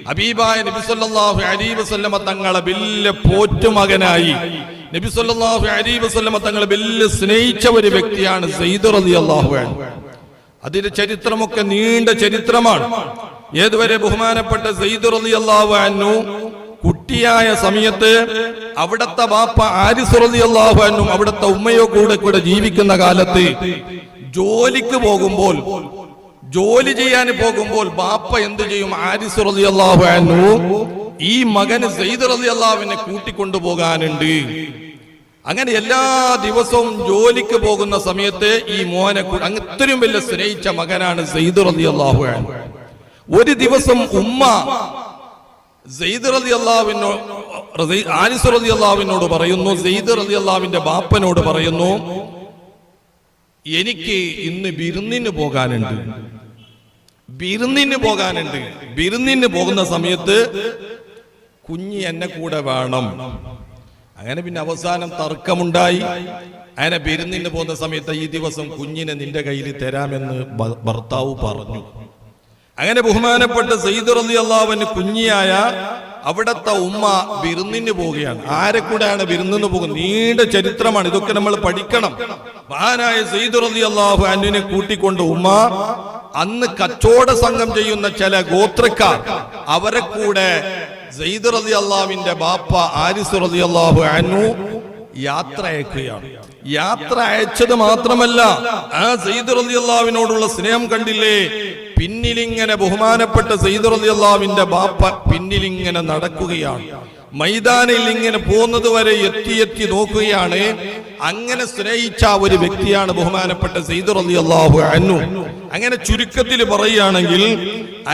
ഹബീബായ നബി സല്ലല്ലാഹു അലൈഹി വസല്ലമ തങ്ങളെ വലിയ പോറ്റുമകനായി നബി സല്ലല്ലാഹു അലൈഹി വസല്ലമ തങ്ങളെ വലിയ സ്നേഹിച്ച ഒരു വ്യക്തിയാണ് സെയ്ദ് റളിയല്ലാഹു അൻഹു. അതിന്റെ ചരിത്രമൊക്കെ നീണ്ട ചരിത്രമാണ്. ഏതുവരെ ബഹുമാനപ്പെട്ട സെയ്ദ് റളിയല്ലാഹു അൻഹു കുട്ടിയായ സമയത്ത് അവിടത്തെ ബാപ്പ ആരിസ് റളിയല്ലാഹു അൻഹു അവിടത്തെ ഉമ്മയോ കൂടെ ജീവിക്കുന്ന കാലത്ത് ജോലി ചെയ്യാൻ പോകുമ്പോൾ ബാപ്പ എന്ത് ചെയ്യും? ആരിസ് റളിയല്ലാഹു അൻഹു ഈ മകന് സെയ്ദ് റളിയല്ലാഹുവിനെ കൂട്ടിക്കൊണ്ടുപോകാനുണ്ട്. അങ്ങനെ എല്ലാ ദിവസവും ജോലിക്ക് പോകുന്ന സമയത്ത് ഈ മോനെ അത്രയും വലിയ സ്നേഹിച്ച മകനാണ് സെയ്ദ് റളിയല്ലാഹു അൻഹു. ഒരു ദിവസം ഉമ്മ സെയ്ദ് ആരിസ് റളിയല്ലാഹുവിനോട് പറയുന്നു, സെയ്ദ് റളിയല്ലാഹുവിന്റെ ബാപ്പനോട് പറയുന്നു, എനിക്ക് ഇന്ന് വിരുന്നിന് പോകാനുണ്ട്. വിരുന്നിന് പോകുന്ന സമയത്ത് കുഞ്ഞി എന്നെ കൂടെ വേണം. അങ്ങനെ പിന്നെ അവസാനം തർക്കമുണ്ടായി. അങ്ങനെ വിരുന്നിന് പോകുന്ന സമയത്ത് ഈ ദിവസം കുഞ്ഞിനെ നിന്റെ കയ്യിൽ തരാമെന്ന് ഭർത്താവ് പറഞ്ഞു. അങ്ങനെ ബഹുമാനപ്പെട്ട സെയ്ദ് റളിയല്ലാഹു അൻഹു കുഞ്ഞിയായ അവിടത്തെ ഉമ്മ വിരുന്നിന് പോവുകയാണ്. ആരെ കൂടെയാണ് വിരുന്നിന് പോകുന്നത്? നീണ്ട ചരിത്രമാണ്, ഇതൊക്കെ നമ്മൾ പഠിക്കണം. മഹാനായ സെയ്ദ് റളിയല്ലാഹു അൻഹുവിനെ കൂട്ടിക്കൊണ്ട് ഉമ്മ അന്ന് കച്ചവട സംഘം ചെയ്യുന്ന ചില ഗോത്രക്കാർ അവരെ കൂടെ സെയ്ദ് റളിയല്ലാഹുവിന്റെ ബാപ്പ ആരിസ് റളിയല്ലാഹു അൻഹു യാത്ര അയക്കുകയാണ്. യാത്ര അയച്ചത് മാത്രമല്ല, ആ സെയ്ദ് റളിയല്ലാഹുവിനോടുള്ള സ്നേഹം കണ്ടില്ലേ? പിന്നിലിങ്ങനെ ബഹുമാനപ്പെട്ട സെയ്ദ് റളിയല്ലാഹുവിന്റെ ബാപ്പ പിന്നിലിങ്ങനെ നടക്കുകയാണ്. മൈതാനിൽ ഇങ്ങനെ പോകുന്നത് വരെ എത്തി നോക്കുകയാണ്. അങ്ങനെ സ്നേഹിച്ച ഒരു വ്യക്തിയാണ് ബഹുമാനപ്പെട്ട സെയ്ദ് റളിയല്ലാഹു അൻഹു. അങ്ങനെ ചുരുക്കത്തിൽ പറയുകയാണെങ്കിൽ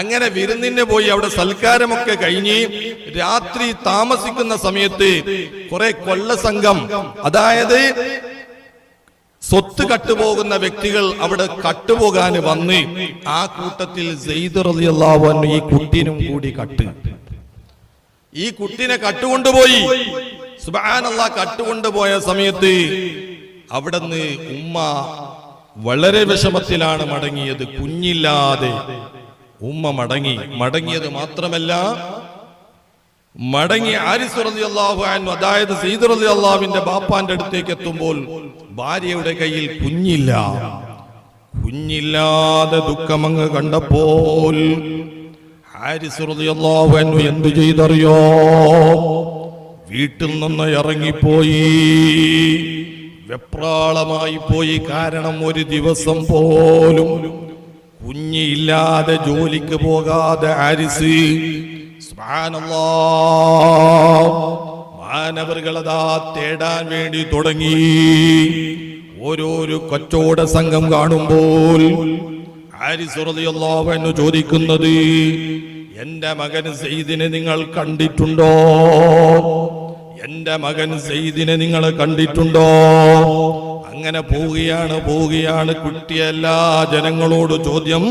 അങ്ങനെ വിരുന്നിന് പോയി അവിടെ സൽക്കാരമൊക്കെ കഴിഞ്ഞ് രാത്രി താമസിക്കുന്ന സമയത്ത് കുറെ കൊള്ളസംഘം, അതായത് സ്വത്ത് കട്ടുപോകുന്ന വ്യക്തികൾ അവിടെ കട്ടുപോകാൻ വന്ന് ആ കൂട്ടത്തിൽ സെയ്ദ് റളിയല്ലാഹു അൻഹു ഈ കുട്ടിനും കൂടി ഈ കുട്ടിനെ കട്ടുകൊണ്ടുപോയി. സുബ്ഹാനല്ലാഹ്, കട്ടുകൊണ്ടുപോയ സമയത്ത് അവിടുന്ന് ഉമ്മ വളരെ വിഷമത്തിലാണ് മടങ്ങിയത്. കുഞ്ഞില്ലാതെ ഉമ്മ മടങ്ങിയത് മാത്രമല്ല, മടങ്ങി ആരിസ് റളിയല്ലാഹു അൻഹു, അതായത് സെയ്ദ് റളിയല്ലാഹുവിന്റെ ബാപ്പാന്റെ അടുത്തേക്ക് എത്തുമ്പോൾ ഭാര്യയുടെ കയ്യിൽ കുഞ്ഞില്ലാതെ ദുഃഖമങ്ങ് കണ്ടപ്പോൾ ആരിസ് റളിയല്ലാഹു അൻഹു എന്തു ചെയ്തറിയോ? വീട്ടിൽ നിന്ന് ഇറങ്ങിപ്പോയി, വെപ്രാളമായി പോയി. കാരണം ഒരു ദിവസം പോലും കുഞ്ഞില്ലാതെ ജോലിക്ക് പോകാതെ ആരിസ്, സുബ്ഹാനല്ലാഹ്, മാനവர்களതാ തേടാൻ വേണ്ടി തുടങ്ങി. ഓരോരോ കച്ചവട സംഘം കാണുമ്പോൾ ആരിസ് റളിയല്ലാഹു അൻഹു ചോദിക്കുന്നത്, എന്റെ മകൻ സെയ്ദിനെ നിങ്ങൾ കണ്ടിട്ടുണ്ടോ? എന്റെ മകൻ സെയ്ദിനെ നിങ്ങൾ കണ്ടിട്ടുണ്ടോ? അങ്ങനെ പോവുകയാണ്. കുട്ടിയ എല്ലാ ജനങ്ങളോട് ചോദ്യം,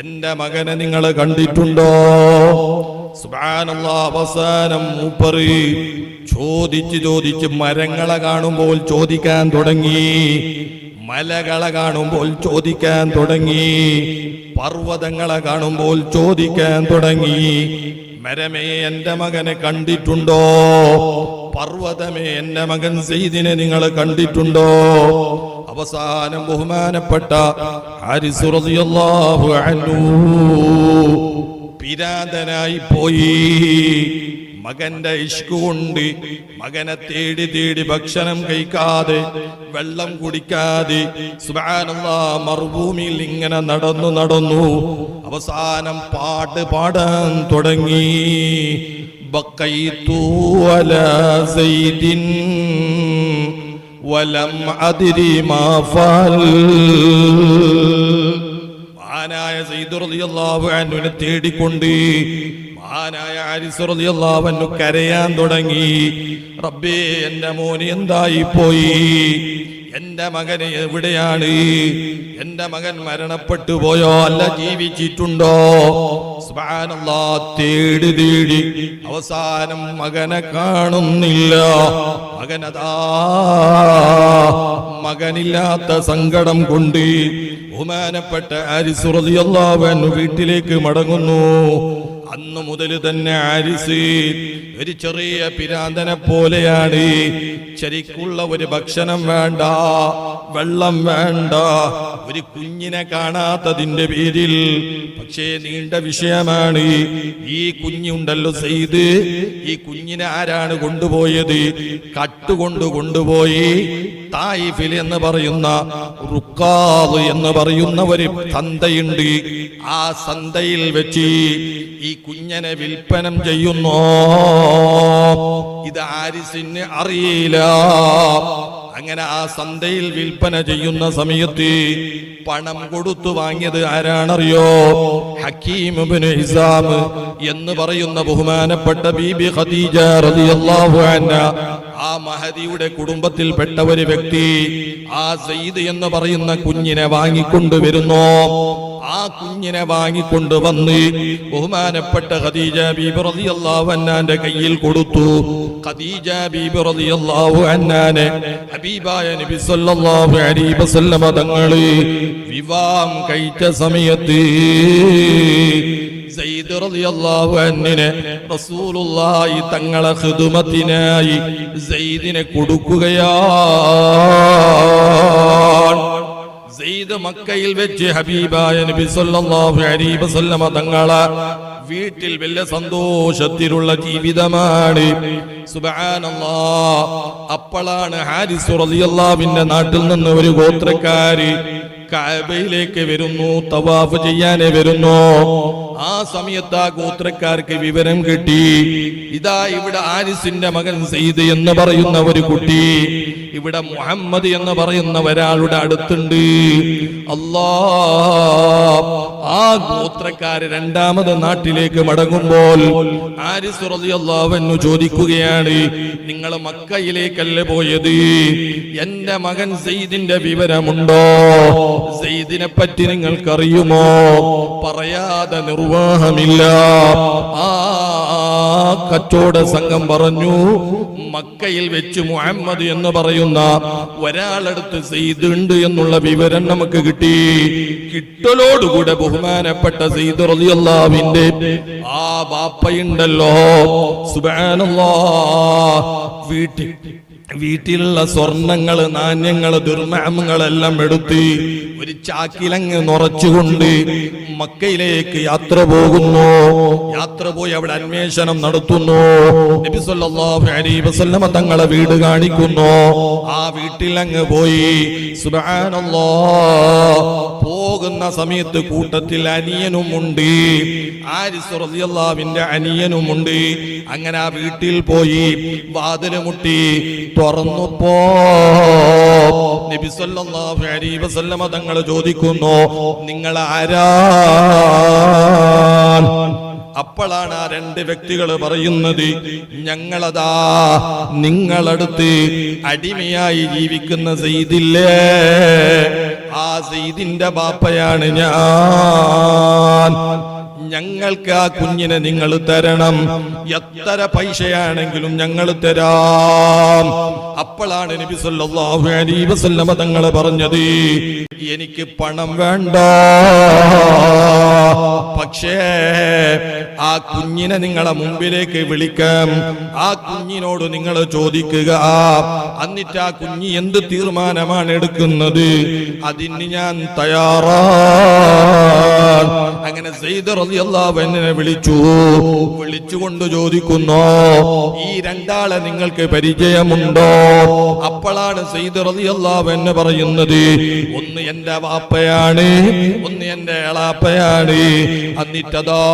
എന്റെ മകനെ നിങ്ങൾ കണ്ടിട്ടുണ്ടോ? സുബ്ഹാനല്ലാഹ്, അവസാനം മൂപ്പര് ചോദിച്ച് മരങ്ങളെ കാണുമ്പോൾ ചോദിക്കാൻ തുടങ്ങി, മലകളെ കാണുമ്പോൾ ചോദിക്കാൻ തുടങ്ങി, പർവ്വതങ്ങളെ കാണുമ്പോൾ ചോദിക്കാൻ തുടങ്ങി. മരമേ, എന്റെ മകനെ കണ്ടിട്ടുണ്ടോ? പർവ്വതമേ, എന്റെ മകൻ സെയ്ദിനെ നിങ്ങൾ കണ്ടിട്ടുണ്ടോ? അവസാനം ബഹുമാനപ്പെട്ട ആരിസ് റളിയല്ലാഹു അൻഹു പിരാന്തനായി പോയി. മകന്റെ ഇഷ്ക് കൊണ്ട് മകനെ തേടി ഭക്ഷണം കഴിക്കാതെ വെള്ളം കുടിക്കാതെ സുബ്ഹാനല്ലാഹ് മർഭൂമിയിൽ ഇങ്ങനെ നടന്നു അവസാനം പാട്ട് പാടാൻ തുടങ്ങി. ബഖൈതു അലാ സൈദിൻ വലം അദ്രി മാ ഫഅൽ. മഹാനായ സെയ്ദ് റളിയല്ലാഹു അൻഹുവിനെ തേടിക്കൊണ്ട് മഹാനായ ആരിസ് റളിയല്ലാഹു അൻഹു കരയാൻ തുടങ്ങി. റബ്ബേ, എന്റെ മോന് എന്തായി പോയി? എന്റെ മകന് എവിടെയാണ്? എന്റെ മകൻ മരണപ്പെട്ടു പോയോ അല്ല ജീവിച്ചിട്ടുണ്ടോ? സുബ്ഹാനല്ലാഹ്, തേടി അവസാനം മകനെ കാണുന്നില്ല. മകനില്ലാത്ത സങ്കടം കൊണ്ട് ബഹുമാനപ്പെട്ട ആരിസ് റളിയല്ലാഹു അൻഹു വീട്ടിലേക്ക് മടങ്ങുന്നു. അന്ന് മുതൽ തന്നെ ഹാരിസ് ഒരു ചെറിയ പിരാന്തനെ പോലെയാണ്. ശരിക്കുള്ള ഒരു ഭക്ഷണം വേണ്ട, വെള്ളം വേണ്ട, ഒരു കുഞ്ഞിനെ കാണാത്തതിന്റെ പേരിൽ. പക്ഷേ നീണ്ട വിഷയമാണ്. ഈ കുഞ്ഞുണ്ടല്ലോ സെയ്ദ്, ഈ കുഞ്ഞിനെ ആരാണ് കൊണ്ടുപോയത്? കട്ടുകൊണ്ട് കൊണ്ടുപോയി തായിഫിൽ എന്ന് പറയുന്ന റുക്കാദ് എന്ന് പറയുന്ന ഒരു സന്തയുണ്ട്. ആ സന്തയിൽ വെച്ച് ഈ കുഞ്ഞിനെ വിൽപ്പനം ചെയ്യുന്നു. ഇത് ഹാരിസിന് അറിയില്ല. അങ്ങനെ ആ സന്തയിൽ വിൽപ്പന ചെയ്യുന്ന സമയത്ത് പണം കൊടുത്തു വാങ്ങിയത് ആരാണറിയോ? ഹക്കീം ഇബ്നു ഹിസാം എന്ന് പറയുന്ന ബഹുമാനപ്പെട്ട ബീബി ഖദീജ റളിയല്ലാഹു അൻഹാ, ആ മഹദിയുടെ കുടുംബത്തിൽപ്പെട്ട ഒരു വ്യക്തി ആ സെയ്ദ് എന്ന് പറയുന്ന കുഞ്ഞിനെ വാങ്ങിക്കൊണ്ടുവരുന്നു. ആ കുഞ്ഞിനെ വാങ്ങിക്കൊണ്ടുവന്ന് ബഹുമാനപ്പെട്ട ഖദീജ ബീബി റളിയല്ലാഹു അൻഹാന്റെ കയ്യിൽ കൊടുത്തു. ഖദീജ ബീബി റളിയല്ലാഹു അൻഹാനെ ഹബീബായ നബി സല്ലല്ലാഹു അലൈഹി വസല്ലമ തങ്ങളെ വിവാഹം കഴിച്ച സമയത്ത് സെയ്ദ് റളിയല്ലാഹു അൻഹുവിനെ റസൂലുള്ളാഹി തങ്ങളെ ഖിദ്മത്തിനായി സെയ്ദിനെ കൊടുക്കുകയാണ്. സെയ്ദ് മക്കയിൽ വെച്ച് ഹബീബായ നബി സല്ലല്ലാഹു അലൈഹി വസല്ലമ തങ്ങളെ വീട്ടിൽ വലിയ സന്തോഷത്തിലുള്ള ജീവിതമാണ്. സുബ്ഹാനല്ലാഹ്. അപ്പോഴാണ് ഹാരിസ് റളിയല്ലാഹുവിന്റെ നാട്ടിൽ നിന്ന് ഒരു ഗോത്രക്കാര് കഅബയിലേക്ക് വരുന്നു, തവാഫ് ചെയ്യാനേ വരുന്നു. ആ സമയത്ത് ആ ഗോത്രക്കാർക്ക് വിവരം കിട്ടി, ഇതാ ഇവിടെ ഹാരിസിന്റെ മകൻ സെയ്ദ് എന്ന് പറയുന്ന ഒരു കുട്ടി ഇവിടെ മുഹമ്മദ് എന്ന് പറയുന്ന ഒരാളുടെ അടുത്തുണ്ട്. അല്ലാഹ്. ആ ഗോത്രക്കാര് രണ്ടാമത് നാട്ടിലേക്ക് മടങ്ങുമ്പോൾ ഹാരിസ് റളിയല്ലാഹു അൻഹു ചോദിക്കുകയാണ്, നിങ്ങൾ മക്കയിലേക്കല്ലേ പോയത്? എന്റെ മകൻ സെയ്ദിന്റെ വിവരമുണ്ടോ? സെയ്ദിനെ പറ്റി നിങ്ങൾക്കറിയുമോ? പറയാതെ നിർവാഹമില്ല. ആ കച്ചവട സംഘം പറഞ്ഞു, മക്കയിൽ വെച്ച് മുഹമ്മദ് എന്ന് പറയുന്ന ഒരാളടുത്ത് സെയ്ദ് ഉണ്ട് എന്നുള്ള വിവരം നമുക്ക് കിട്ടി. കിട്ടലോടുകൂടെ ബഹുമാനപ്പെട്ട സെയ്ദ് റളിയല്ലാഹുവിന്റെ ആ ബാപ്പയുണ്ടല്ലോ, സുബ്ഹാനല്ലാഹ്, വീട്ടിലുള്ള സ്വർണങ്ങള്, നാണ്യങ്ങള്, ദുർമഹങ്ങളെല്ലാം എടുത്ത് ഒരു ചാക്കിലങ്ങ് നിറച്ചുകൊണ്ട് മക്കയിലേക്ക് യാത്ര പോകുന്നു. യാത്ര പോയി അവിടെ അന്വേഷണം നടത്തുന്നു. നബി സല്ലല്ലാഹു അലൈഹി വസല്ലമ തങ്ങളെ വീട് കാണിക്കുന്നു. ആ വീട്ടിലങ്ങ് പോയി. സുബ്ഹാനല്ലാഹ്. പോകുന്ന സമയത്ത് കൂട്ടത്തിൽ അനിയനും ഉണ്ട്, ഹാരിസ് റളിയല്ലാഹുവിന്റെ അനിയനുമുണ്ട്. അങ്ങനെ ആ വീട്ടിൽ പോയി വാതില് മുട്ടി. തുറന്നപ്പോ നബി സല്ലല്ലാഹു അലൈഹി വസല്ലമ തങ്ങൾ ചോദിക്കുന്നു, നിങ്ങൾ ആരാണ്? അപ്പോഴാണ് ആ രണ്ട് വ്യക്തികൾ പറയുന്നത്, ഞങ്ങളതാ നിങ്ങളടുത്ത് അടിമയായി ജീവിക്കുന്ന സെയ്ദില്ലേ, ആ സെയ്ദിന്റെ ബാപ്പയാണ് ഞാൻ. ഞങ്ങൾക്ക് ആ കുഞ്ഞിനെ നിങ്ങൾ തരണം, എത്ര പൈസയാണെങ്കിലും ഞങ്ങൾ തരാം. അപ്പോഴാണ് നബി സല്ലല്ലാഹു അലൈഹി വസല്ലമ തങ്ങൾ പറഞ്ഞത്, എനിക്ക് പണം വേണ്ട, പക്ഷേ ആ കുഞ്ഞിനെ നിങ്ങളെ മുമ്പിലേക്ക് വിളിക്കാം, ആ കുഞ്ഞിനോട് നിങ്ങൾ ചോദിക്കുക, എന്നിട്ട് ആ കുഞ്ഞ് എന്ത് തീരുമാനമാണ് എടുക്കുന്നത് അതിന് ഞാൻ തയ്യാറാണ്. അങ്ങനെ സെയ്ദ് റളിയല്ലാഹു അൻഹുവിനെ വിളിച്ചുകൊണ്ട് ചോദിക്കുന്നു, ഈ രണ്ടാളെ നിങ്ങൾക്ക് പരിചയമുണ്ടോ? അപ്പോഴാണ് സെയ്ദ് റളിയല്ലാഹു അൻഹു പറയുന്നത്, ഒന്ന് എന്റെ വാപ്പയാണ്, ഒന്ന് എന്റെ എളാപ്പയാണ്. എന്നിട്ടതാ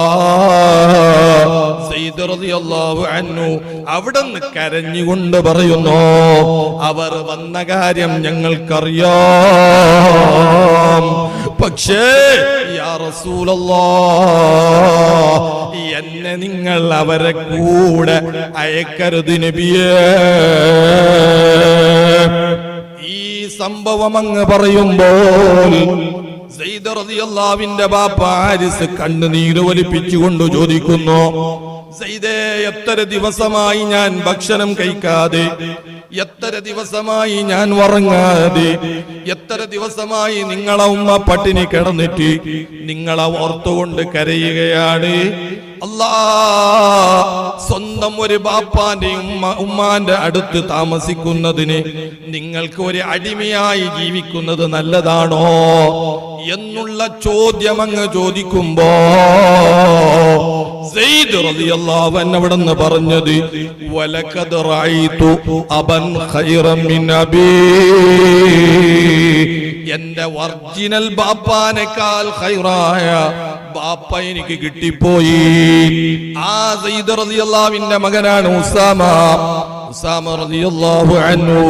സെയ്ദ് റളിയല്ലാഹു അൻഹു അവിടുന്ന് കരഞ്ഞുകൊണ്ട് പറയുന്നു, അവർ വന്ന കാര്യം ഞങ്ങൾക്കറിയാം, പക്ഷേ യാ റസൂലല്ലാഹ്, എന്നെ നിങ്ങൾ അവരെ കൂടെ അയക്കരുത് നബിയേ. ഈ സംഭവം അങ്ങ് പറയുമ്പോൾ സെയ്ദ് റളിയല്ലാഹുവിന്റെ ബാപ്പ ഹാരിസ് കണ്ണുനീര് ഒലിപ്പിച്ചുകൊണ്ട് ചോദിക്കുന്നു, സയ്യിദേ, എത്ര ദിവസമായി ഞാൻ ഭക്ഷണം കഴിക്കാതെ, എത്ര ദിവസമായി ഞാൻ ഉറങ്ങാതെ, എത്ര ദിവസമായി നിങ്ങളെ ഉമ്മ പട്ടിണി കിടന്നിട്ട് നിങ്ങളെ ഓർത്തുകൊണ്ട് കരയുകയാണ്. അല്ലാ, സ്വന്തം ഒരു ബാപ്പാന്റെ ഉമ്മാന്റെ അടുത്ത് താമസിക്കുന്നതിന് നിങ്ങൾക്ക് ഒരു അടിമയായി ജീവിക്കുന്നത് നല്ലതാണോ എന്നുള്ള ചോദ്യം അങ്ങ് ചോദിക്കുമ്പോ സയ്യിദ് റളിയല്ലാഹു അൻഹു അവിടുന്ന് പറഞ്ഞത്, വലഖദ് റഅയ്തു അബൻ ഖൈറൻ മിൻ അബീ, എന്റെ ഒറിജിനൽ ബാപ്പാനേക്കാൾ ഖൈറായ ബാപ്പ എനിക്ക് കിട്ടിപ്പോയി. ആ സയ്യിദ് റളിയല്ലാഹുവിന്റെ മകനാണ് ഉസാമ റളിയല്ലാഹു അൻഹു.